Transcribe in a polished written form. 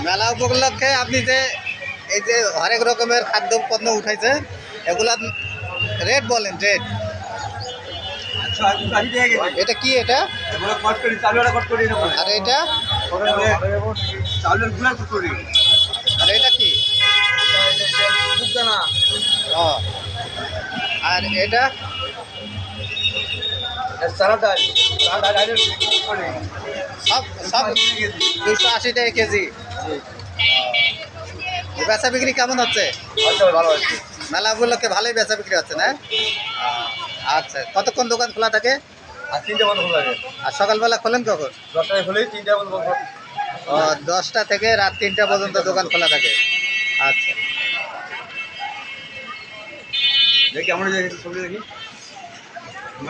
মেলা উপলক্ষে আপনি যে এই যে হরেক রকমের খাদ্য পণ্য উঠাইছে এগুলা রেট বলেন, রেট। এটা কি? এটা আর এটা আর এটা কি? ও, আর এটা সব সব 280 টাকা কেজি। বেচা বিক্রি কেমন হচ্ছে? ভালো আছে। মেলা উপলক্ষে ভালোই বেচা বিক্রি হচ্ছে না? আচ্ছা, কতক্ষণ দোকান খোলা থাকে? আর 3টে বন্ধ খোলা থাকে। আর সকালবেলা খোলেন কখন? 10টায় খুলেই 3টে বন্ধ বন্ধ। ও, 10টা থেকে রাত 3টা পর্যন্ত দোকান খোলা থাকে। আচ্ছা, দেখি আমরা দেখি সবজি দেখি।